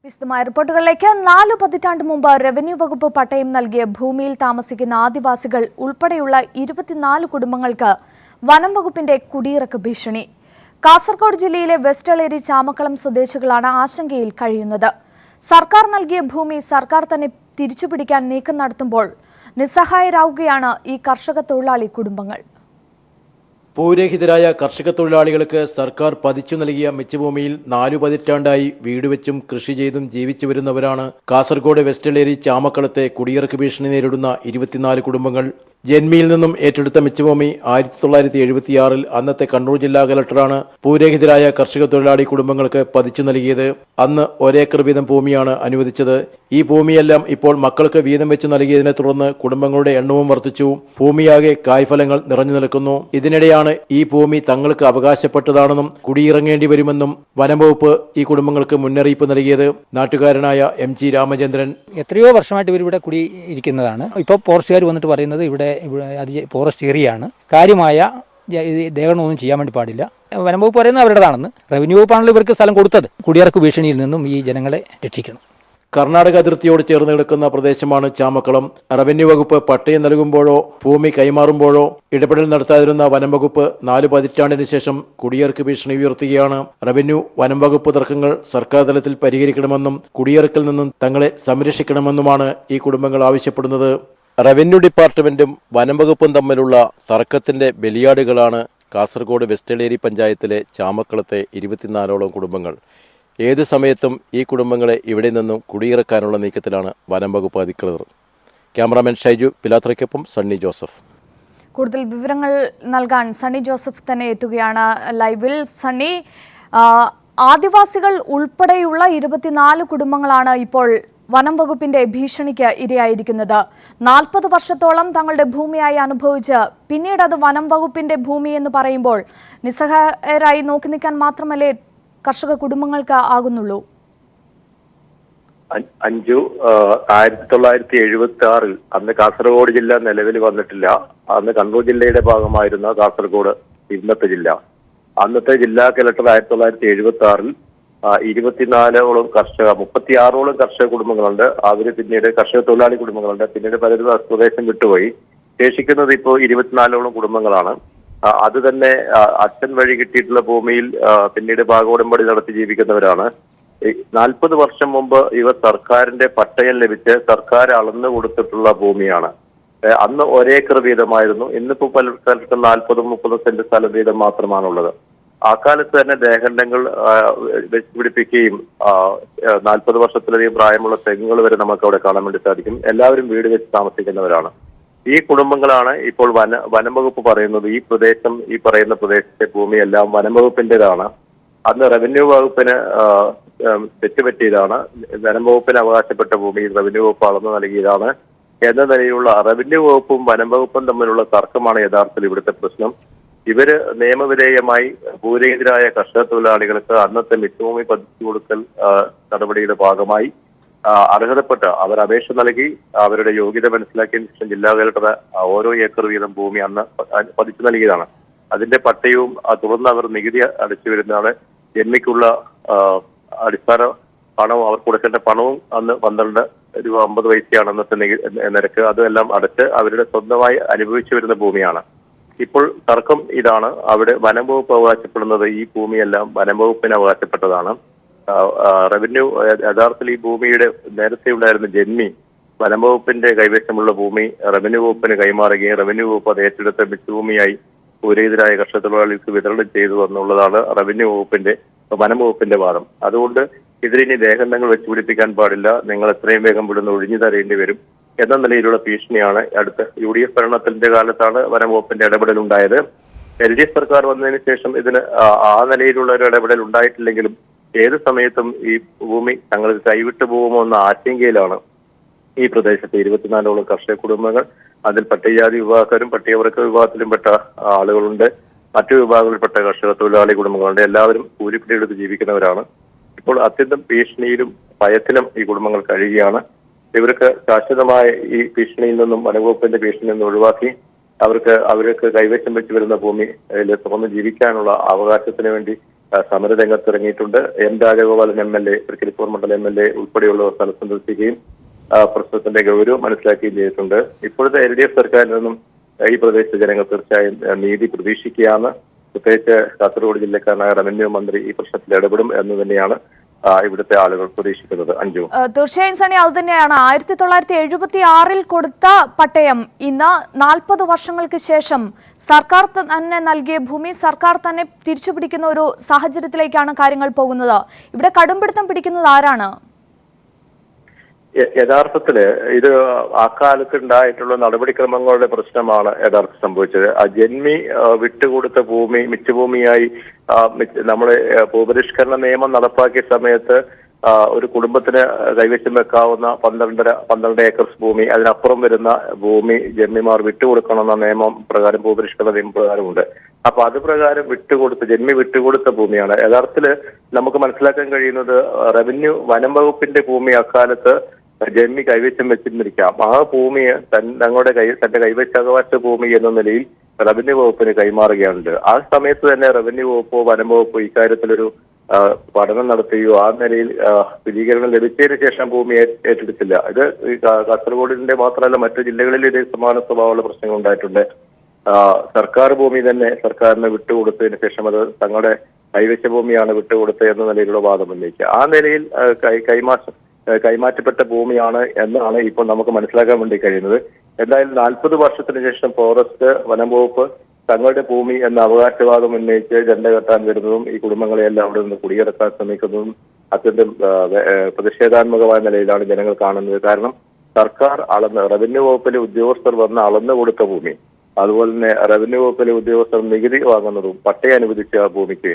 വിശദമായ റിപ്പോർട്ടുകളിലേക്ക് 4 പതിറ്റാണ്ട് മുമ്പ് റവന്യൂ വകുപ്പ് പട്ടയം നൽകിയ ഭൂമിയിൽ താമസിക്കുന്ന ആദിവാസികൾ ഉൾപ്പെടെയുള്ള 24 കുടുംബങ്ങൾക്ക് വനം വകുപ്പിന്റെ കുടിയിറക്ക് ഭീഷണി. കാസർഗോഡ് ജില്ലയിലെ വെസ്റ്റ് എളേരി ചാമക്കളം സ്വദേശികളാണ് ആശങ്കയിൽ കഴിയുന്നത്. സർക്കാർ നൽകിയ ഭൂമി സർക്കാർ തന്നെ തിരിച്ചുപിടിക്കാൻ നീക്കം നടത്തുമ്പോൾ നിസ്സഹായരാവുകയാണ് ഈ കർഷക തൊഴിലാളി കുടുംബങ്ങൾ. ഭൂരഹിതരായ കർഷക തൊഴിലാളികൾക്ക് സർക്കാർ പതിച്ചു നൽകിയ മിച്ചഭൂമിയിൽ 4 പതിറ്റാണ്ടായി വീട് വെച്ചും കൃഷി ചെയ്തും ജീവിച്ചു വരുന്നവരാണ് കാസർഗോഡ് വെസ്റ്റ് എളേരി ചാമക്കളത്തെ കുടിയിറക്ക് ഭീഷണി നേരിടുന്ന 24 കുടുംബങ്ങൾ. ജന്മിയിൽ നിന്നും ഏറ്റെടുത്ത മിച്ചഭൂമി 1976-ൽ അന്നത്തെ കണ്ണൂർ ജില്ലാ കലക്ടറാണ് ഭൂരഹിതരായ കർഷക തൊഴിലാളി കുടുംബങ്ങൾക്ക് പതിച്ചു നൽകിയത്. അന്ന് 1 ഏക്കർ വീതം ഭൂമിയാണ് അനുവദിച്ചത്. ഈ ഭൂമിയെല്ലാം ഇപ്പോൾ മക്കൾക്ക് വീതം വെച്ച് നൽകിയതിനെ തുടർന്ന് കുടുംബങ്ങളുടെ എണ്ണവും വർദ്ധിച്ചു. ഭൂമിയാകെ കായ്ഫലങ്ങൾ നിറഞ്ഞു നിൽക്കുന്നു. ഇതിനിടെയാണ് ഈ ഭൂമി തങ്ങൾക്ക് അവകാശപ്പെട്ടതാണെന്നും കുടിയിറങ്ങേണ്ടി വരുമെന്നും വനംവകുപ്പ് ഈ കുടുംബങ്ങൾക്ക് മുന്നറിയിപ്പ് നൽകിയത്. നാട്ടുകാരനായ MG രാമചന്ദ്രൻ എത്രയോ വർഷമായിട്ട് ഇവരിവിടെ കുടിയിരിക്കുന്നതാണ്. ഇപ്പോൾ ഫോറസ്റ്റുകാർ വന്നിട്ട് പറയുന്നത് ഇവിടെ അത് ഫോറസ്റ്റ് ഏരിയയാണ്, കാര്യമായ ദേഹണമൊന്നും ചെയ്യാൻ വേണ്ടി പാടില്ല. വനംവകുപ്പ് പറയുന്നത് അവരുടേതാണെന്ന്. റവന്യൂ വകുപ്പാണല്ലോ ഇവർക്ക് സ്ഥലം കൊടുത്തത്. കുടിയിറക്ക് ഭീഷണിയിൽ നിന്നും ഈ ജനങ്ങളെ രക്ഷിക്കണം. കർണാടക അതിർത്തിയോട് ചേർന്ന് കിടക്കുന്ന പ്രദേശമാണ് ചാമക്കളം. റവന്യൂ വകുപ്പ് പട്ടയം നൽകുമ്പോഴോ ഭൂമി കൈമാറുമ്പോഴോ ഇടപെടൽ നടത്താതിരുന്ന വനം വകുപ്പ് 4 പതിറ്റാണ്ടിന് ശേഷം കുടിയിറക്ക് ഭീഷണി ഉയർത്തുകയാണ്. റവന്യൂ വനം വകുപ്പ് തർക്കങ്ങൾ സർക്കാർ തലത്തിൽ പരിഹരിക്കണമെന്നും കുടിയിറക്കിൽ നിന്നും തങ്ങളെ സംരക്ഷിക്കണമെന്നുമാണ് ഈ കുടുംബങ്ങൾ ആവശ്യപ്പെടുന്നത്. റവന്യൂ ഡിപ്പാർട്ട്മെന്റും വനം വകുപ്പും തമ്മിലുള്ള തർക്കത്തിന്റെ ബലിയാടുകളാണ് കാസർഗോഡ് വെസ്റ്റ് എളേരി പഞ്ചായത്തിലെ ചാമക്കളത്തെ 24ഓളം കുടുംബങ്ങൾ. ഏതു സമയത്തും ഈ കുടുംബങ്ങളെ ഇവിടെ നിന്നും കുടിയിറക്കാനുള്ള നീക്കത്തിലാണ് വനം വകുപ്പ് അധികൃതർ. ക്യാമറാമാൻ ഷൈജു പിലാത്രയ്ക്കൊപ്പം സണ്ണി ജോസഫ്. കൂടുതൽ വിവരങ്ങൾ നൽകാൻ സണ്ണി ജോസഫ് തന്നെ എത്തുകയാണ് ലൈവിൽ. സണ്ണി, ആദിവാസികൾ ഉൾപ്പെടെയുള്ള 24 കുടുംബങ്ങളാണ് ഇപ്പോൾ വനം വകുപ്പിന്റെ ഭീഷണിക്ക് ഇരയായിരിക്കുന്നത്. 40 വർഷത്തോളം തങ്ങളുടെ ഭൂമിയായി അനുഭവിച്ച് പിന്നീട് അത് വനം വകുപ്പിന്റെ ഭൂമി എന്ന് പറയുമ്പോൾ നിസ്സഹായരായി നോക്കി നിൽക്കാൻ മാത്രമല്ലേ കർഷക കുടുംബങ്ങൾക്ക് ആകുന്നുള്ളൂ? 1976 അന്ന് കാസർഗോഡ് ജില്ല നിലവിൽ വന്നിട്ടില്ല. അന്ന് കണ്ണൂർ ജില്ലയുടെ ഭാഗമായിരുന്ന കാസർഗോഡ് ഇന്നത്തെ ജില്ല. അന്നത്തെ ജില്ലാ കലക്ടർ 1976-ൽ 24ഓളം കർഷക 36ഓളം കർഷക കുടുംബങ്ങളുണ്ട്. അവര് പിന്നീട് കർഷക തൊഴിലാളി കുടുംബങ്ങളുണ്ട്. പിന്നീട് പലരും സ്വദേശം വിട്ടുപോയി. ശേഷിക്കുന്നത് ഇപ്പോൾ 24ഓളം കുടുംബങ്ങളാണ്. അത് തന്നെ അച്ഛൻ വഴി കിട്ടിയിട്ടുള്ള ഭൂമിയിൽ പിന്നീട് ഭാഗോടമ്പടി നടത്തി ജീവിക്കുന്നവരാണ്. 40 വർഷം മുമ്പ് ഇവർ സർക്കാരിന്റെ പട്ടയം ലഭിച്ച് സർക്കാർ അളന്നു കൊടുത്തിട്ടുള്ള ഭൂമിയാണ്. അന്ന് 1 ഏക്കർ വീതമായിരുന്നു. ഇന്നിപ്പോ പല സ്ഥലത്തും 40-30 സെന്റ് സ്ഥലം വീതം മാത്രമാണുള്ളത്. അക്കാലത്ത് തന്നെ ദേഹണ്ഡങ്ങൾ വെച്ചുപിടിപ്പിക്കുകയും 40 വർഷത്തിലധികം പ്രായമുള്ള തെങ്ങുകൾ വരെ നമുക്ക് അവിടെ കാണാൻ വേണ്ടി സാധിക്കും. എല്ലാവരും വീട് വെച്ച് താമസിക്കുന്നവരാണ്. ഈ കുടുംബങ്ങളാണ് ഇപ്പോൾ വനം വകുപ്പ് പറയുന്നത് ഈ പറയുന്ന പ്രദേശത്തെ ഭൂമിയെല്ലാം വനം വകുപ്പിന്റേതാണ്. അന്ന് റവന്യൂ വകുപ്പിന് തെറ്റുപറ്റിയതാണ്. വനം വകുപ്പിന് അവകാശപ്പെട്ട ഭൂമി റവന്യൂ വകുപ്പ് അളന്നു നൽകിയതാണ് എന്ന നിലയിലുള്ള റവന്യൂ വകുപ്പും വനം വകുപ്പും തമ്മിലുള്ള തർക്കമാണ് യഥാർത്ഥത്തിൽ ഇവിടുത്തെ പ്രശ്നം. ഇവര് നിയമവിധേയമായി ഭൂരഹിതരായ കർഷക തൊഴിലാളികൾക്ക് അന്നത്തെ മിച്ചഭൂമി പതിച്ചു കൊടുക്കൽ നടപടിയുടെ ഭാഗമായി അർഹതപ്പെട്ട അവർ അപേക്ഷ നൽകി അവരുടെ യോഗ്യത മനസ്സിലാക്കിയതിനു ശേഷം ജില്ലാ കലക്ടർ 1 ഏക്കർ വീതം ഭൂമി അന്ന് പതിച്ചു നൽകിയതാണ്. അതിന്റെ പട്ടയവും തുടർന്ന് അവർ നികുതി അടച്ചു വരുന്നതാണ്. ജന്മിക്കുള്ള അടിസ്ഥാന പണവും അവർ കൊടുക്കേണ്ട പണവും അന്ന് 12 രൂപ 50 പൈസയാണ് അന്നത്തെ നിരക്ക്. അതെല്ലാം അടച്ച് അവരുടെ സ്വന്തമായി അനുഭവിച്ചു വരുന്ന ഭൂമിയാണ്. ഇപ്പോൾ തർക്കം ഇതാണ്. അവിടെ വനം വകുപ്പ് അവകാശപ്പെടുന്നത് ഈ ഭൂമിയെല്ലാം വനം വകുപ്പിന് അവകാശപ്പെട്ടതാണ്. റവന്യൂ യഥാർത്ഥത്തിൽ ഈ ഭൂമിയുടെ നേരത്തെ ഉണ്ടായിരുന്ന ജന്മി വനം വകുപ്പിന്റെ കൈവശമുള്ള ഭൂമി റവന്യൂ വകുപ്പിന് കൈമാറുകയും റവന്യൂ വകുപ്പ് അത് ഏറ്റെടുത്ത മിച്ചഭൂമിയായി ഭൂരഹിതരായ കർഷക തൊഴിലാളികൾക്ക് വിതരണം ചെയ്തു എന്നുള്ളതാണ് വനം വകുപ്പിന്റെ വാദം. അതുകൊണ്ട് ഇതിലിനി ദേഹണ്ഡങ്ങൾ വെച്ചുപിടിപ്പിക്കാൻ പാടില്ല, നിങ്ങൾ എത്രയും വേഗം ഇവിടുന്ന് ഒഴിഞ്ഞു തരേണ്ടി വരും എന്ന നിലയിലുള്ള ഭീഷണിയാണ്. അടുത്ത UDF ഭരണത്തിന്റെ കാലത്താണ് വനം വകുപ്പിന്റെ ഇടപെടൽ ഉണ്ടായത്. LDF സർക്കാർ വന്നതിന് ശേഷം ഇതിന് ആ നിലയിലുള്ള ഒരു ഇടപെടൽ ഉണ്ടായിട്ടില്ലെങ്കിലും ഏത് സമയത്തും ഈ ഭൂമി തങ്ങൾക്ക് കൈവിട്ടു പോകുമോ എന്ന ആശങ്കയിലാണ് ഈ പ്രദേശത്തെ 24ഓളം കർഷക കുടുംബങ്ങൾ. അതിൽ പട്ടികജാതി വിഭാഗക്കാരും പട്ടികവർഗ വിഭാഗത്തിലും പെട്ട ആളുകളുണ്ട്, മറ്റു വിഭാഗങ്ങളിൽപ്പെട്ട കർഷക തൊഴിലാളി കുടുംബങ്ങളുണ്ട്. എല്ലാവരും കൂലിപ്പണിയെടുത്ത് ജീവിക്കുന്നവരാണ്. ഇപ്പോൾ അത്യന്തം ഭീഷണിയിലും ഭയത്തിലും ഈ കുടുംബങ്ങൾ കഴിയുകയാണ്. ഇവർക്ക് ശാശ്വതമായ ഈ ഭീഷണിയിൽ നിന്നും വനംവകുപ്പിന്റെ ഭീഷണിയിൽ നിന്നും ഒഴിവാക്കി അവർക്ക് കൈവശം വെച്ച് വരുന്ന ഭൂമി തുറന്ന് ജീവിക്കാനുള്ള അവകാശത്തിന് വേണ്ടി സമരരംഗത്തിറങ്ങിയിട്ടുണ്ട്. എൻ രാജഗോപാലൻ MLA, തൃക്കരിപ്പൂർ മണ്ഡലം MLA ഉൾപ്പെടെയുള്ളവർ സ്ഥലം സന്ദർശിക്കുകയും പ്രശ്നത്തിന്റെ ഗൗരവം മനസ്സിലാക്കുകയും ചെയ്തിട്ടുണ്ട്. ഇപ്പോഴത്തെ LDF സർക്കാരിൽ നിന്നും ഈ പ്രദേശത്തെ ജനങ്ങൾ തീർച്ചയായും നീതി പ്രതീക്ഷിക്കുകയാണ്. പ്രത്യേകിച്ച് കാസർഗോഡ് ജില്ലക്കാരനായ റവന്യൂ മന്ത്രി ഈ പ്രശ്നത്തിൽ ഇടപെടും എന്ന് തന്നെയാണ് ഇവിടുത്തെ ആളുകൾ പ്രതീക്ഷിക്കുന്നത്. അഞ്ജു, തീർച്ചയായും സണി, അത് തന്നെയാണ് 1976 കൊടുത്ത പട്ടയം ഇന്ന് 40 വർഷങ്ങൾക്ക് ശേഷം സർക്കാർ തന്നെ നൽകിയ ഭൂമി സർക്കാർ തന്നെ തിരിച്ചുപിടിക്കുന്ന ഒരു സാഹചര്യത്തിലേക്കാണ് കാര്യങ്ങൾ പോകുന്നത്. ഇവിടെ കടുംപിടുത്തം പിടിക്കുന്നത് ആരാണ്? യഥാർത്ഥത്തില് ഇത് അക്കാലത്ത് ഉണ്ടായിട്ടുള്ള നടപടിക്രമങ്ങളുടെ പ്രശ്നമാണ് യഥാർത്ഥം സംഭവിച്ചത്. ജന്മി വിട്ടുകൊടുത്ത ഭൂമി മിച്ചഭൂമിയായി നമ്മള് ഭൂപരിഷ്കരണ നിയമം നടപ്പാക്കിയ സമയത്ത് ഒരു കുടുംബത്തിന് കൈവശം വെക്കാവുന്ന 12 ഏക്കർസ് ഭൂമി, അതിനപ്പുറം വരുന്ന ഭൂമി ജന്മിമാർ വിട്ടുകൊടുക്കണമെന്ന നിയമം പ്രകാരം ഭൂപരിഷ്കരണ നിയമം പ്രകാരമുണ്ട്. അപ്പൊ അത് പ്രകാരം ജന്മി വിട്ടുകൊടുത്ത ഭൂമിയാണ്. യഥാർത്ഥത്തില് നമുക്ക് മനസ്സിലാക്കാൻ കഴിയുന്നത് റവന്യൂ വനം വകുപ്പിന്റെ ഭൂമി അക്കാലത്ത് ജന്മി കൈവശം വെച്ചിരുന്നിരിക്കാം. ആ ഭൂമിയെ തന്റെ കൈവശാവകാശ ഭൂമി എന്ന നിലയിൽ റവന്യൂ വകുപ്പിന് കൈമാറുകയാണുണ്ട്. ആ സമയത്ത് തന്നെ റവന്യൂ വകുപ്പോ വനം വകുപ്പോ ഇക്കാര്യത്തിലൊരു പഠനം നടത്തുകയോ ആ നിലയിൽ സ്ഥിരീകരണം ലഭിച്ചതിന് ശേഷം ഭൂമി ഏറ്റെടുത്തില്ല. ഇത് കാസർഗോഡിന്റെ മാത്രമല്ല മറ്റു ജില്ലകളിൽ ഇത് സമാന സ്വഭാവമുള്ള പ്രശ്നങ്ങൾ ഉണ്ടായിട്ടുണ്ട്. സർക്കാർ ഭൂമി തന്നെ സർക്കാരിന് വിട്ടുകൊടുത്തതിന് ശേഷം അത് തങ്ങളുടെ കൈവശ ഭൂമിയാണ് വിട്ടുകൊടുത്തത് എന്ന നിലയിലുള്ള വാദം ഉന്നയിക്കുക. ആ നിലയിൽ കൈമാറ്റപ്പെട്ട ഭൂമിയാണ് എന്നാണ് ഇപ്പോൾ നമുക്ക് മനസ്സിലാക്കാൻ വേണ്ടി കഴിയുന്നത്. എന്തായാലും 40 വർഷത്തിന് ശേഷം ഫോറസ്റ്റ് വനം വകുപ്പ് തങ്ങളുടെ ഭൂമി എന്ന അവകാശവാദം ഉന്നയിച്ച് ജണ്ട കെട്ടാൻ വരുന്നതും ഈ കുടുംബങ്ങളെയെല്ലാം അവിടെ നിന്ന് കുടിയിറക്കാൻ ശ്രമിക്കുന്നതും അത്യന്തം പ്രതിഷേധാത്മകമായ നിലയിലാണ് ജനങ്ങൾ കാണുന്നത്. കാരണം സർക്കാർ റവന്യൂ വകുപ്പിലെ ഉദ്യോഗസ്ഥർ വന്ന് അളന്നു കൊടുത്ത ഭൂമി, അതുപോലെ തന്നെ റവന്യൂ വകുപ്പിലെ ഉദ്യോഗസ്ഥർ നികുതി വാങ്ങുന്നതും പട്ടയം അനുവദിച്ച ഭൂമിക്ക്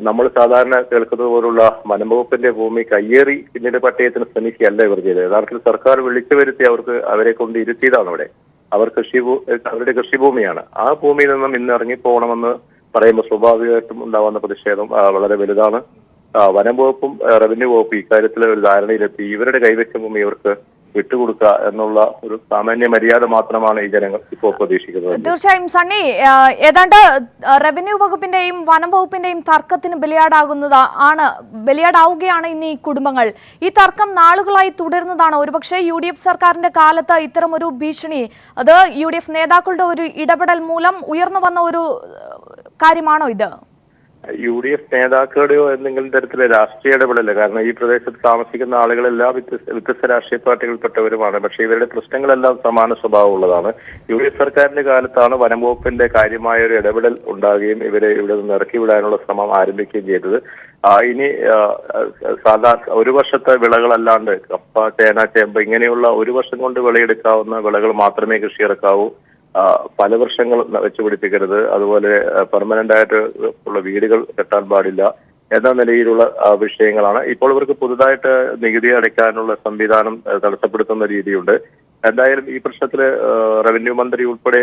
നമ്മൾ സാധാരണ കേൾക്കുന്നത് പോലുള്ള വനം വകുപ്പിന്റെ ഭൂമി കയ്യേറി പിന്നീട് പട്ടയത്തിന് ശ്രമിക്കുകയല്ല ഇവർ ചെയ്തത്. യഥാർത്ഥത്തിൽ സർക്കാർ വിളിച്ചു വരുത്തി അവരെ കൊണ്ട് ഇരുത്തിയതാണ് അവിടെ. അവരുടെ കൃഷിഭൂമിയാണ്. ആ ഭൂമിയിൽ നിന്നും ഇന്ന് ഇറങ്ങിപ്പോകണമെന്ന് പറയുമ്പോൾ സ്വാഭാവികമായിട്ടും ഉണ്ടാവുന്ന പ്രതിഷേധം വളരെ വലുതാണ്. വനം വകുപ്പും റവന്യൂ വകുപ്പും ഇക്കാര്യത്തിൽ ഒരു ധാരണയിലെത്തി ഇവരുടെ കൈവശ ഭൂമി ഇവർക്ക് വിട്ടുകൊടുക്കുക എന്നുള്ള ഒരു സാമാന്യ മര്യാദ മാത്രമാണ് ഈ ജനങ്ങൾ ഇപ്പോൾ പ്രതീക്ഷിക്കുന്നത്. തീർച്ചയായും സണ്ണി, ഏതാണ്ട് റവന്യൂ വകുപ്പിന്റെയും വനം വകുപ്പിന്റെയും തർക്കത്തിന് ബലിയാടാവുകയാണ് ഇന്ന് ഈ കുടുംബങ്ങൾ. ഈ തർക്കം നാളുകളായി തുടരുന്നതാണ്. ഒരുപക്ഷെ UDF സർക്കാരിന്റെ കാലത്ത് ഇത്തരം ഒരു ഭീഷണി, അത് UDF നേതാക്കളുടെ ഒരു ഇടപെടൽ മൂലം ഉയർന്നു വന്ന ഒരു കാര്യമാണോ ഇത്? UDF നേതാക്കളുടെയോ എന്തെങ്കിലും തരത്തിലെ രാഷ്ട്രീയ ഇടപെടല്. കാരണം ഈ പ്രദേശത്ത് താമസിക്കുന്ന ആളുകളെല്ലാം വ്യത്യസ്ത രാഷ്ട്രീയ പാർട്ടികളിൽപ്പെട്ടവരുമാണ്. പക്ഷേ ഇവരുടെ പ്രശ്നങ്ങളെല്ലാം സമാന സ്വഭാവമുള്ളതാണ്. UDF സർക്കാരിന്റെ കാലത്താണ് വനം വകുപ്പിന്റെ കാര്യമായ ഒരു ഇടപെടൽ ഉണ്ടാകുകയും ഇവരെ ഇവിടെ നിന്ന് ഇറക്കി വിടാനുള്ള ശ്രമം ആരംഭിക്കുകയും ചെയ്തത്. ഇനി സാധാരണ ഒരു വർഷത്തെ വിളകളല്ലാണ്ട് കപ്പ, ചേന, ചേമ്പ് ഇങ്ങനെയുള്ള ഒരു വർഷം കൊണ്ട് വിളയെടുക്കാവുന്ന വിളകൾ മാത്രമേ കൃഷി ഇറക്കാവൂ. പല വർഷങ്ങൾ വെച്ചുപിടിപ്പിക്കരുത്. അതുപോലെ പെർമനന്റ് ആയിട്ട് ഉള്ള വീടുകൾ കെട്ടാൻ പാടില്ല എന്ന നിലയിലുള്ള വിഷയങ്ങളാണ്. ഇപ്പോൾ ഇവർക്ക് പുതുതായിട്ട് നികുതി അടയ്ക്കാനുള്ള സംവിധാനം തടസ്സപ്പെടുത്തുന്ന രീതിയുണ്ട്. എന്തായാലും ഈ പ്രശ്നത്തില് റവന്യൂ മന്ത്രി ഉൾപ്പെടെ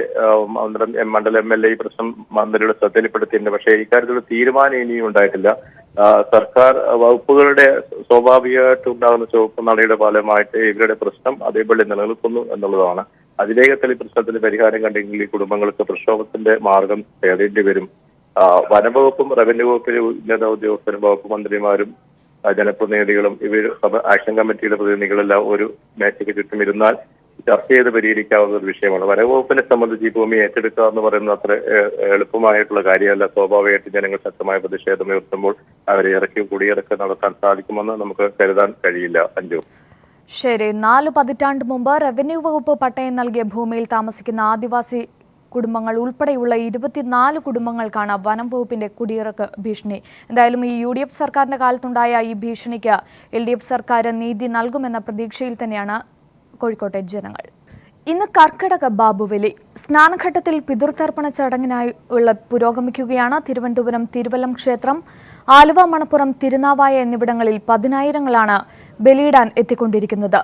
മണ്ഡലം MLA ഈ പ്രശ്നം മന്ത്രിയുടെ ശ്രദ്ധയിൽപ്പെടുത്തിയിട്ടുണ്ട്. പക്ഷേ ഇക്കാര്യത്തിൽ തീരുമാനം ഇനിയും ഉണ്ടായിട്ടില്ല. സർക്കാർ വകുപ്പുകളുടെ സ്വാഭാവികമായിട്ട് ഉണ്ടാകുന്ന ചുവപ്പ് നടയുടെ ഫലമായിട്ട് ഇവരുടെ പ്രശ്നം അതേപോലെ നിലനിൽക്കുന്നു എന്നുള്ളതാണ്. അതിവേഗത്തിൽ ഈ പ്രശ്നത്തിന് പരിഹാരം കണ്ടെങ്കിൽ ഈ കുടുംബങ്ങൾക്ക് പ്രക്ഷോഭത്തിന്റെ മാർഗം തേടേണ്ടി വരും. വനംവകുപ്പും റവന്യൂ വകുപ്പിലെ ഉന്നത ഉദ്യോഗസ്ഥരും വകുപ്പ് മന്ത്രിമാരും ജനപ്രതിനിധികളും ആക്ഷൻ കമ്മിറ്റിയുടെ പ്രതിനിധികളെല്ലാം ഒരു മേശയ്ക്ക് ചുറ്റും ഇരുന്നാൽ ചർച്ച ചെയ്ത് പരിഹരിക്കാവുന്ന ഒരു വിഷയമാണ്. വനംവകുപ്പിനെ സംബന്ധിച്ച് ഈ ഭൂമി ഏറ്റെടുക്കുക എന്ന് പറയുന്നത് അത്ര എളുപ്പമായിട്ടുള്ള കാര്യമല്ല. സ്വാഭാവികമായിട്ട് ജനങ്ങൾ ശക്തമായ പ്രതിഷേധം ഉയർത്തുമ്പോൾ അവരെ കുടിയിറക്കി നടത്താൻ സാധിക്കുമെന്ന് നമുക്ക് കരുതാൻ കഴിയില്ല. അഞ്ജു, ശരി. 4 പതിറ്റാണ്ട് മുമ്പ് റവന്യൂ വകുപ്പ് പട്ടയം നൽകിയ ഭൂമിയിൽ താമസിക്കുന്ന ആദിവാസി കുടുംബങ്ങൾ ഉൾപ്പെടെയുള്ള 24 കുടുംബങ്ങൾക്കാണ് വനം വകുപ്പിന്റെ കുടിയിറക്ക് ഭീഷണി. എന്തായാലും ഈ UDF സർക്കാരിന്റെ കാലത്തുണ്ടായ ഈ ഭീഷണിക്ക് LDF സർക്കാർ നീതി നൽകുമെന്ന പ്രതീക്ഷയിൽ തന്നെയാണ് കോഴിക്കോട്ടെ ജനങ്ങൾ. ഇന്ന് കർക്കിടക ബാബുവലി. സ്നാനഘട്ടത്തിൽ പിതൃതർപ്പണ ചടങ്ങിനായി പുരോഗമിക്കുകയാണ്. തിരുവനന്തപുരം തിരുവല്ലം ക്ഷേത്രം, ആലുവ, മണപ്പുറം, തിരുനാവായ എന്നിവിടങ്ങളിൽ പതിനായിരങ്ങളാണ് ബലിയിടാൻ എത്തിക്കൊണ്ടിരിക്കുന്നത്.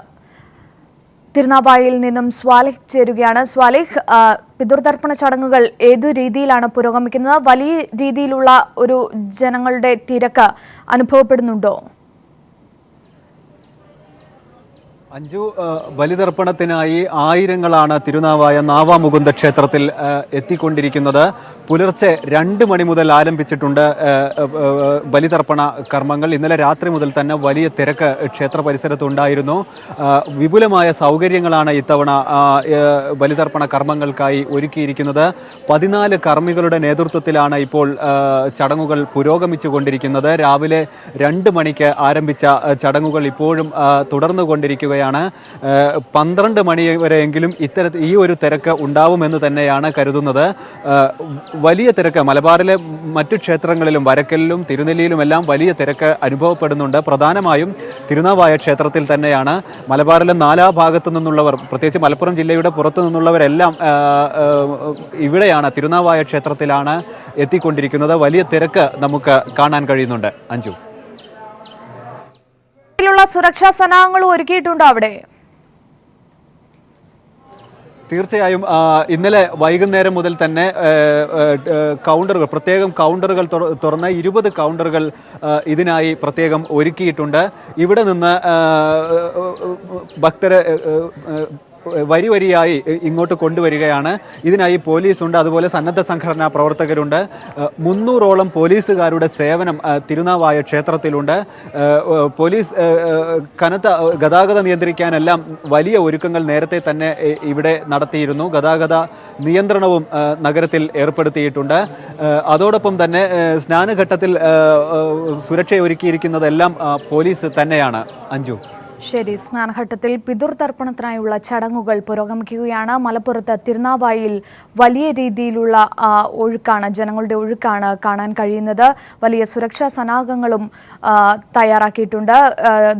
തിരുനാവായയിൽ നിന്നും സ്വാലിഹ് ചേരുകയാണ്. സ്വാലിഹ്, പിതൃതർപ്പണ ചടങ്ങുകൾ ഏതു രീതിയിലാണ് പുരോഗമിക്കുന്നത്? വലിയ രീതിയിലുള്ള ഒരു ജനങ്ങളുടെ തിരക്ക് അനുഭവപ്പെടുന്നുണ്ടോ? അഞ്ജു, ബലിതർപ്പണത്തിനായി ആയിരങ്ങളാണ് തിരുനാവായ നാവാമുകുന്ദ ക്ഷേത്രത്തിൽ എത്തിക്കൊണ്ടിരിക്കുന്നത്. പുലർച്ചെ 2 മണി മുതൽ ആരംഭിച്ചിട്ടുണ്ട് ബലിതർപ്പണ കർമ്മങ്ങൾ. ഇന്നലെ രാത്രി മുതൽ തന്നെ വലിയ തിരക്ക് ക്ഷേത്ര പരിസരത്തുണ്ടായിരുന്നു. വിപുലമായ സൗകര്യങ്ങളാണ് ഇത്തവണ ബലിതർപ്പണ കർമ്മങ്ങൾക്കായി ഒരുക്കിയിരിക്കുന്നത്. 14 കർമ്മികളുടെ നേതൃത്വത്തിലാണ് ഇപ്പോൾ ചടങ്ങുകൾ പുരോഗമിച്ചു കൊണ്ടിരിക്കുന്നത്. രാവിലെ 2 മണിക്ക് ആരംഭിച്ച ചടങ്ങുകൾ ഇപ്പോഴും തുടർന്നുകൊണ്ടിരിക്കുകയാണ്. 12 മണി വരെയെങ്കിലും ഈ ഒരു തിരക്ക് ഉണ്ടാവുമെന്ന് തന്നെയാണ് കരുതുന്നത്. വലിയ തിരക്ക് മലബാറിലെ മറ്റു ക്ഷേത്രങ്ങളിലും വരക്കലിലും തിരുനെല്ലിയിലുമെല്ലാം വലിയ തിരക്ക് അനുഭവപ്പെടുന്നുണ്ട്. പ്രധാനമായും തിരുനാവായ ക്ഷേത്രത്തിൽ തന്നെയാണ്. മലബാറിലെ 4 ഭാഗത്തു നിന്നുള്ളവർ, പ്രത്യേകിച്ച് മലപ്പുറം ജില്ലയുടെ പുറത്തു നിന്നുള്ളവരെല്ലാം ഇവിടെയാണ്, തിരുനാവായ ക്ഷേത്രത്തിലാണ് എത്തിക്കൊണ്ടിരിക്കുന്നത്. വലിയ തിരക്ക് നമുക്ക് കാണാൻ കഴിയുന്നുണ്ട്. അഞ്ജു, സുരക്ഷാ സന്നാഹങ്ങളും ഒരുക്കിയിട്ടുണ്ടോ അവിടെ? തീർച്ചയായും ഇന്നലെ വൈകുന്നേരം മുതൽ തന്നെ കൗണ്ടറുകൾ, പ്രത്യേകം കൗണ്ടറുകൾ തുറന്ന് 20 കൗണ്ടറുകൾ ഇതിനായി പ്രത്യേകം ഒരുക്കിയിട്ടുണ്ട്. ഇവിടെ നിന്ന് ഭക്തരെ വരിയായി ഇങ്ങോട്ട് കൊണ്ടുവരികയാണ്. ഇതിനായി പോലീസുണ്ട്, അതുപോലെ സന്നദ്ധ സംഘടനാ പ്രവർത്തകരുണ്ട്. 300ഓളം പോലീസുകാരുടെ സേവനം തിരുനാവായ ക്ഷേത്രത്തിലുണ്ട്. പോലീസ് കനത്ത ഗതാഗതം നിയന്ത്രിക്കാനെല്ലാം വലിയ ഒരുക്കങ്ങൾ നേരത്തെ തന്നെ ഇവിടെ നടത്തിയിരുന്നു. ഗതാഗത നിയന്ത്രണവും നഗരത്തിൽ ഏർപ്പെടുത്തിയിട്ടുണ്ട്. അതോടൊപ്പം തന്നെ സ്നാനഘട്ടത്തിൽ സുരക്ഷയൊരുക്കിയിരിക്കുന്നതെല്ലാം പോലീസ് തന്നെയാണ്. അഞ്ജു, ശരി, സ്നാനഘട്ടത്തിൽ പിതൃതർപ്പണത്തിനായുള്ള ചടങ്ങുകൾ പുരോഗമിക്കുകയാണ്. മലപ്പുറത്ത് തിരുനാവായിൽ വലിയ രീതിയിലുള്ള ഒഴുക്കാണ്, ജനങ്ങളുടെ ഒഴുക്കാണ് കാണാൻ കഴിയുന്നത്. വലിയ സുരക്ഷാ സന്നാഹങ്ങളും തയ്യാറാക്കിയിട്ടുണ്ട്.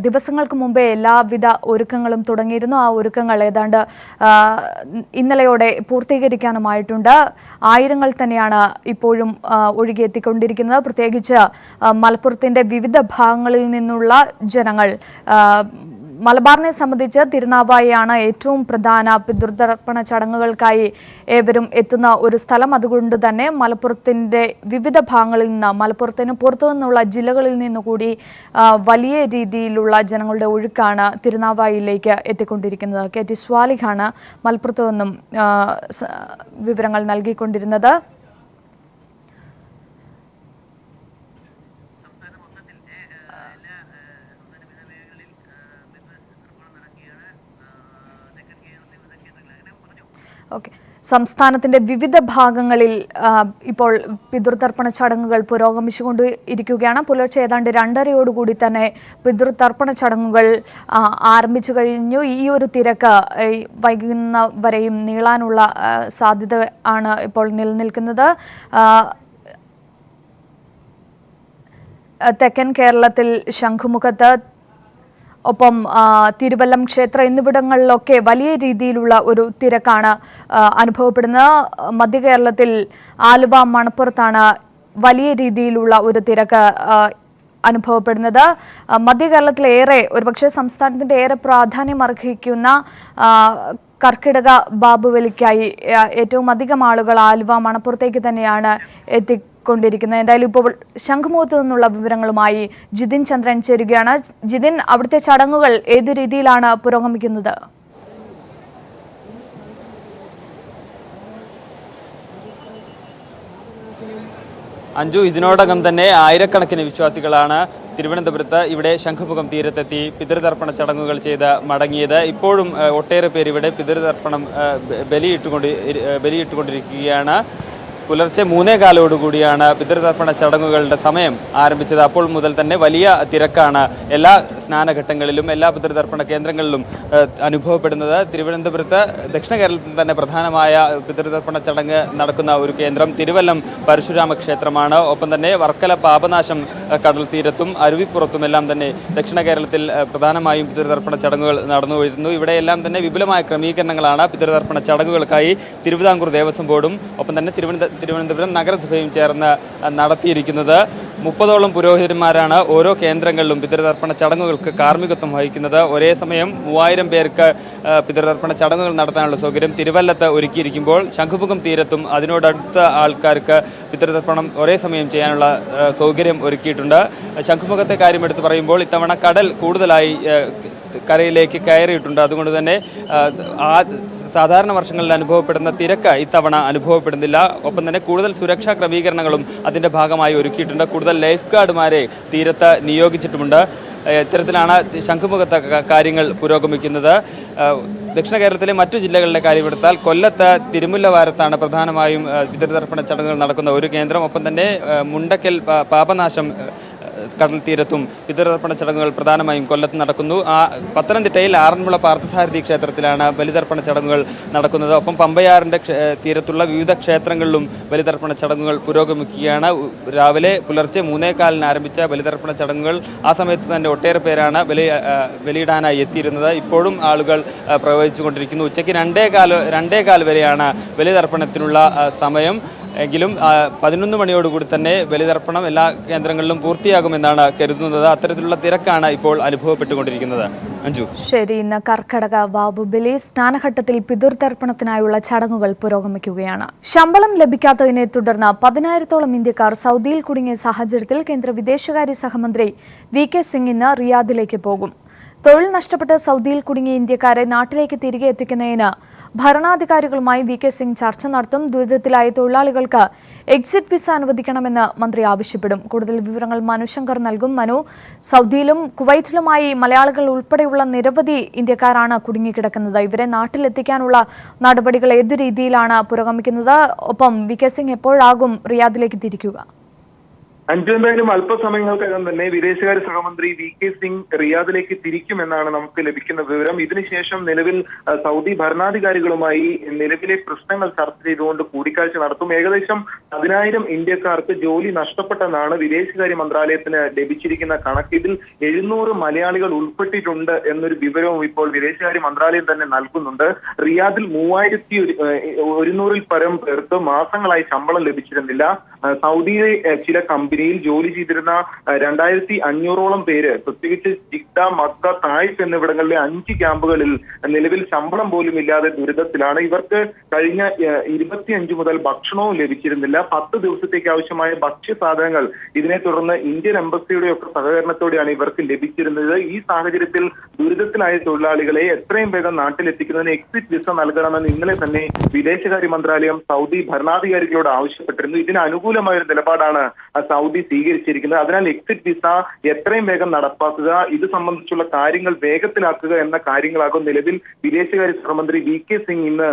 ദിവസങ്ങൾക്ക് മുമ്പേ എല്ലാവിധ ഒരുക്കങ്ങളും തുടങ്ങിയിരുന്നു. ആ ഒരുക്കങ്ങൾ ഏതാണ്ട് ഇന്നലെയോടെ പൂർത്തീകരിക്കാനുമായിട്ടുണ്ട്. ആയിരങ്ങൾ തന്നെയാണ് ഇപ്പോഴും ഒഴുകിയെത്തിക്കൊണ്ടിരിക്കുന്നത്. പ്രത്യേകിച്ച് മലപ്പുറത്തിൻ്റെ വിവിധ ഭാഗങ്ങളിൽ നിന്നുള്ള ജനങ്ങൾ. മലബാറിനെ സംബന്ധിച്ച് തിരുനാവായയാണ് ഏറ്റവും പ്രധാന പിതൃതർപ്പണ ചടങ്ങുകൾക്കായി ഏവരും എത്തുന്ന ഒരു സ്ഥലം. അതുകൊണ്ട് തന്നെ മലപ്പുറത്തിൻ്റെ വിവിധ ഭാഗങ്ങളിൽ നിന്ന്, മലപ്പുറത്തിന് പുറത്തു നിന്നുള്ള ജില്ലകളിൽ നിന്നുകൂടി വലിയ രീതിയിലുള്ള ജനങ്ങളുടെ ഒഴുക്കാണ് തിരുനാവായയിലേക്ക് എത്തിക്കൊണ്ടിരിക്കുന്നത്. കെ ടി സ്വാലിഹാണ് മലപ്പുറത്തു നിന്നും വിവരങ്ങൾ നൽകിക്കൊണ്ടിരുന്നത്. ഓക്കെ, സംസ്ഥാനത്തിൻ്റെ വിവിധ ഭാഗങ്ങളിൽ ഇപ്പോൾ പിതൃതർപ്പണ ചടങ്ങുകൾ പുരോഗമിച്ചുകൊണ്ട് ഇരിക്കുകയാണ്. പുലർച്ചെ ഏതാണ്ട് 2:30 തന്നെ പിതൃതർപ്പണ ചടങ്ങുകൾ ആരംഭിച്ചു കഴിഞ്ഞു. ഈ ഒരു തിരക്ക് വൈകുന്നവരെയും നീളാനുള്ള സാധ്യത ആണ് ഇപ്പോൾ നിലനിൽക്കുന്നത്. തെക്കൻ കേരളത്തിൽ ശംഖുമുഖത്ത്, ഒപ്പം തിരുവല്ലം ക്ഷേത്ര എന്നിവിടങ്ങളിലൊക്കെ വലിയ രീതിയിലുള്ള ഒരു തിരക്കാണ് അനുഭവപ്പെടുന്നത്. മധ്യ കേരളത്തിൽ ആലുവ, മണപ്പുറത്താണ് വലിയ രീതിയിലുള്ള ഒരു തിരക്ക് അനുഭവപ്പെടുന്നത്. മധ്യ കേരളത്തിലേറെ, ഒരുപക്ഷെ സംസ്ഥാനത്തിൻ്റെ ഏറെ പ്രാധാന്യം അർഹിക്കുന്ന കർക്കിടക ബാബുവലിക്കായി ഏറ്റവും അധികം ആളുകൾ ആലുവ, മണപ്പുറത്തേക്ക് തന്നെയാണ് കൊണ്ടിരിക്കുന്നത്. എന്തായാലും ഇപ്പോൾ ശംഖുമുഖത്ത് നിന്നുള്ള വിവരങ്ങളുമായി ജിതിൻ ചന്ദ്രൻ ചേരുകയാണ്. ജിതിൻ, അവിടുത്തെ ചടങ്ങുകൾ ഏതു രീതിയിലാണ് പുരോഗമിക്കുന്നത്? അഞ്ജു, ഇതിനോടകം തന്നെ ആയിരക്കണക്കിന് വിശ്വാസികളാണ് തിരുവനന്തപുരത്ത് ഇവിടെ ശംഖുമുഖം തീരത്തെത്തി പിതൃതർപ്പണ ചടങ്ങുകൾ ചെയ്ത് മടങ്ങിയത്. ഇപ്പോഴും ഒട്ടേറെ പേര് ഇവിടെ പിതൃതർപ്പണം ബലിയിട്ടുകൊണ്ടിരിക്കുകയാണ്. പുലർച്ചെ 3:15 പിതൃതർപ്പണ ചടങ്ങുകളുടെ സമയം ആരംഭിച്ചത്. അപ്പോൾ മുതൽ തന്നെ വലിയ തിരക്കാണ് എല്ലാ സ്നാനഘട്ടങ്ങളിലും എല്ലാ പിതൃതർപ്പണ കേന്ദ്രങ്ങളിലും അനുഭവപ്പെടുന്നത്. തിരുവനന്തപുരത്ത് ദക്ഷിണ കേരളത്തിൽ തന്നെ പ്രധാനമായ പിതൃതർപ്പണ ചടങ്ങ് നടക്കുന്ന ഒരു കേന്ദ്രം തിരുവല്ലം പരശുരാമ ക്ഷേത്രമാണ്. ഒപ്പം തന്നെ വർക്കല പാപനാശം കടൽ തീരത്തും അരുവിപ്പുറത്തുമെല്ലാം തന്നെ ദക്ഷിണ കേരളത്തിൽ പ്രധാനമായും പിതൃതർപ്പണ ചടങ്ങുകൾ നടന്നു വരുന്നു. ഇവിടെയെല്ലാം തന്നെ വിപുലമായ ക്രമീകരണങ്ങളാണ് പിതൃതർപ്പണ ചടങ്ങുകൾക്കായി തിരുവിതാംകൂർ ദേവസ്വം ബോർഡും ഒപ്പം തന്നെ തിരുവനന്തപുരം നഗരസഭയും ചേർന്ന് നടത്തിയിരിക്കുന്നത്. 30ഓളം പുരോഹിതന്മാരാണ് ഓരോ കേന്ദ്രങ്ങളിലും പിതൃതർപ്പണ ചടങ്ങുകൾക്ക് കാർമ്മികത്വം വഹിക്കുന്നത്. ഒരേ സമയം 3000 പേർക്ക് പിതൃതർപ്പണ ചടങ്ങുകൾ നടത്താനുള്ള സൗകര്യം തിരുവല്ലത്ത് ഒരുക്കിയിരിക്കുമ്പോൾ ശംഖുമുഖം തീരത്തും അതിനോടടുത്ത ആൾക്കാർക്ക് പിതൃതർപ്പണം ഒരേ സമയം ചെയ്യാനുള്ള സൗകര്യം ഒരുക്കിയിട്ടുണ്ട്. ശംഖുമുഖത്തെ കാര്യം എടുത്തു പറയുമ്പോൾ ഇത്തവണ കടൽ കൂടുതലായി കരയിലേക്ക് കയറിയിട്ടുണ്ട്. അതുകൊണ്ട് തന്നെ സാധാരണ വർഷങ്ങളിൽ അനുഭവപ്പെടുന്ന തിരക്ക് ഇത്തവണ അനുഭവപ്പെടുന്നില്ല. ഒപ്പം തന്നെ കൂടുതൽ സുരക്ഷാ ക്രമീകരണങ്ങളും അതിൻ്റെ ഭാഗമായി ഒരുക്കിയിട്ടുണ്ട്. കൂടുതൽ ലൈഫ് ഗാർഡുമാരെ തീരത്ത് നിയോഗിച്ചിട്ടുമുണ്ട്. ഇത്തരത്തിലാണ് ശംഖുമുഖത്ത് കാര്യങ്ങൾ പുരോഗമിക്കുന്നത്. ദക്ഷിണ കേരളത്തിലെ മറ്റു ജില്ലകളിലെ കാര്യമെടുത്താൽ കൊല്ലത്ത് തിരുമുല്ലവാരത്താണ് പ്രധാനമായും പിതൃതർപ്പണ ചടങ്ങുകൾ നടക്കുന്ന ഒരു കേന്ദ്രം. ഒപ്പം തന്നെ മുണ്ടക്കൽ പാപനാശം കടൽ തീരത്തും പിതൃതർപ്പണ ചടങ്ങുകൾ പ്രധാനമായും കൊല്ലത്ത് നടക്കുന്നു. പത്തനംതിട്ടയിൽ ആറന്മുള പാർത്ഥസാരഥി ക്ഷേത്രത്തിലാണ് ബലിതർപ്പണ ചടങ്ങുകൾ നടക്കുന്നത്. ഒപ്പം പമ്പയാറിൻ്റെ തീരത്തുള്ള വിവിധ ക്ഷേത്രങ്ങളിലും ബലിതർപ്പണ ചടങ്ങുകൾ പുരോഗമിക്കുകയാണ്. രാവിലെ പുലർച്ചെ 3:15 ആരംഭിച്ച ബലിതർപ്പണ ചടങ്ങുകൾ ആ സമയത്ത് തന്നെ ഒട്ടേറെ പേരാണ് ബലിയിടാനായി എത്തിയിരുന്നത്. ഇപ്പോഴും ആളുകൾ പ്രവഹിച്ചുകൊണ്ടിരിക്കുന്നു. ഉച്ചയ്ക്ക് 2:15 വരെയാണ് ബലിതർപ്പണത്തിനുള്ള സമയം. എങ്കിലും 11 മണിയോടുകൂടി തന്നെ ബലിതർപ്പണം എല്ലാ കേന്ദ്രങ്ങളിലും പൂർത്തിയാകുമെന്നാണ് കരുതുന്നത്. അത്തരത്തിലുള്ള തിരക്കാണ് ഇപ്പോൾ അനുഭവപ്പെട്ടുകൊണ്ടിരിക്കുന്നത്. അഞ്ജു, ശരി. ഇന്ന് കർക്കടക വാവുബലി സ്നാനഘട്ടത്തിൽ പിതൃതർപ്പണത്തിനായുള്ള ചടങ്ങുകൾ പുരോഗമിക്കുകയാണ്. ശമ്പളം ലഭിക്കാത്തതിനെ തുടർന്ന് 10,000-ഓളം ഇന്ത്യക്കാർ സൗദിയിൽ കുടുങ്ങിയ സാഹചര്യത്തിൽ കേന്ദ്ര വിദേശകാര്യ സഹമന്ത്രി വി.കെ. സിംഗ് ഇന്ന് റിയാദിലേക്ക് പോകും. തൊഴിൽ നഷ്ടപ്പെട്ട് സൗദിയിൽ കുടുങ്ങിയ ഇന്ത്യക്കാരെ നാട്ടിലേക്ക് തിരികെ എത്തിക്കുന്നതിന് ഭരണാധികാരികളുമായി വി.കെ. സിംഗ് ചർച്ച നടത്തും. ദുരിതത്തിലായ തൊഴിലാളികൾക്ക് എക്സിറ്റ് വിസ അനുവദിക്കണമെന്ന് മന്ത്രി ആവശ്യപ്പെടും. കൂടുതൽ വിവരങ്ങൾ മനു ശങ്കർ നൽകും. മനു, സൗദിയിലും കുവൈറ്റിലുമായി മലയാളികൾ ഉൾപ്പെടെയുള്ള നിരവധി ഇന്ത്യക്കാരാണ് കുടുങ്ങിക്കിടക്കുന്നത്. ഇവരെ നാട്ടിലെത്തിക്കാനുള്ള നടപടികൾ ഏതു രീതിയിലാണ് പുരോഗമിക്കുന്നത്? ഒപ്പം വി.കെ. സിംഗ് എപ്പോഴാകും റിയാദിലേക്ക് തിരിക്കുക? അഞ്ചു എന്തായാലും അല്പസമയങ്ങൾക്കകം തന്നെ വിദേശകാര്യ സഹമന്ത്രി വി.കെ. സിംഗ് റിയാദിലേക്ക് തിരിക്കുമെന്നാണ് നമുക്ക് ലഭിക്കുന്ന വിവരം. ഇതിനുശേഷം നിലവിൽ സൗദി ഭരണാധികാരികളുമായി നിലവിലെ പ്രശ്നങ്ങൾ ചർച്ച ചെയ്തുകൊണ്ട് കൂടിക്കാഴ്ച നടത്തും. ഏകദേശം 10,000 ഇന്ത്യക്കാർക്ക് ജോലി നഷ്ടപ്പെട്ടെന്നാണ് വിദേശകാര്യ മന്ത്രാലയത്തിന് ലഭിച്ചിരിക്കുന്ന കണക്ക്. ഇതിൽ 700 മലയാളികൾ ഉൾപ്പെട്ടിട്ടുണ്ട് എന്നൊരു വിവരവും ഇപ്പോൾ വിദേശകാര്യ മന്ത്രാലയം തന്നെ നൽകുന്നുണ്ട്. റിയാദിൽ 3,100-ൽ പരം പേർക്ക് മാസങ്ങളായി ശമ്പളം ലഭിച്ചിരുന്നില്ല. സൗദിയിലെ ചില കമ്പനിയിൽ ജോലി ചെയ്തിരുന്ന 2,500-ഓളം പേര്, പ്രത്യേകിച്ച് ജിദ്ദ, മക്ക, തായിഫ് എന്നിവിടങ്ങളിലെ 5 ക്യാമ്പുകളിൽ നിലവിൽ ശമ്പളം പോലും ഇല്ലാതെ ദുരിതത്തിലാണ്. ഇവർക്ക് കഴിഞ്ഞ 25 മുതൽ ഭക്ഷണവും ലഭിച്ചിരുന്നില്ല. 10 ദിവസത്തേക്ക് ആവശ്യമായ ഭക്ഷ്യസാധനങ്ങൾ ഇതിനെ തുടർന്ന് ഇന്ത്യൻ എംബസിയുടെ ഒക്കെ സഹകരണത്തോടെയാണ് ഇവർക്ക് ലഭിച്ചിരുന്നത്. ഈ സാഹചര്യത്തിൽ ദുരിതത്തിലായ തൊഴിലാളികളെ എത്രയും വേഗം നാട്ടിലെത്തിക്കുന്നതിന് എക്സിറ്റ് വിസ നൽകണമെന്ന് ഇന്നലെ തന്നെ വിദേശകാര്യ മന്ത്രാലയം സൗദി ഭരണാധികാരികളോട് ആവശ്യപ്പെട്ടിരുന്നു. ഇതിന് അനുകൂലമായ ഒരു നിലപാടാണ് സൗദി സ്വീകരിച്ചിരിക്കുന്നത്. അതിനാൽ എക്സിറ്റ് വിസ എത്രയും വേഗം നടപ്പാക്കുക, ഇത് സംബന്ധിച്ചുള്ള കാര്യങ്ങൾ വേഗത്തിലാക്കുക എന്ന കാര്യങ്ങളാകും നിലവിൽ വിദേശകാര്യ സഹമന്ത്രി വി.കെ. സിംഗ് ഇന്ന്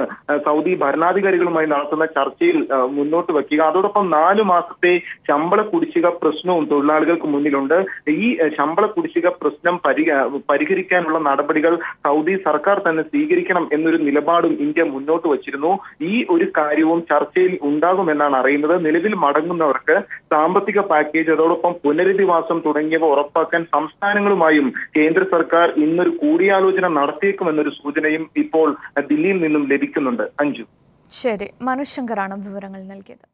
സൗദി ഭരണാധികാരികളുമായി നടത്തുന്ന ചർച്ചയിൽ മുന്നോട്ട് വയ്ക്കുക. അതോടൊപ്പം 4 മാസത്തെ ശമ്പള കുടിശ്ശിക പ്രശ്നവും തൊഴിലാളികൾക്ക് മുന്നിലുണ്ട്. ഈ ശമ്പള കുടിശ്ശിക പ്രശ്നം പരിഹരിക്കാനുള്ള നടപടികൾ സൗദി സർക്കാർ തന്നെ സ്വീകരിക്കണം എന്നൊരു നിലപാടും ഇന്ത്യ മുന്നോട്ട് വച്ചിരുന്നു. ഈ ഒരു കാര്യവും ചർച്ചയിൽ ഉണ്ടാകുമെന്നാണ് അറിയുന്നത്. നിലവിൽ മടങ്ങുന്നവർക്ക് സാമ്പത്തിക പാക്കേജ്, അതോടൊപ്പം പുനരധിവാസം തുടങ്ങിയവ ഉറപ്പാക്കാൻ സംസ്ഥാനങ്ങളുമായും കേന്ദ്ര സർക്കാർ ഇന്നൊരു കൂടിയാലോചന നടത്തിയേക്കുമെന്നൊരു സൂചനയും ഇപ്പോൾ ദില്ലിയിൽ നിന്നും ലഭിക്കുന്നുണ്ട്. അഞ്ജു, ശരി. മനു ശങ്കറാണ് വിവരങ്ങൾ നൽകിയത്.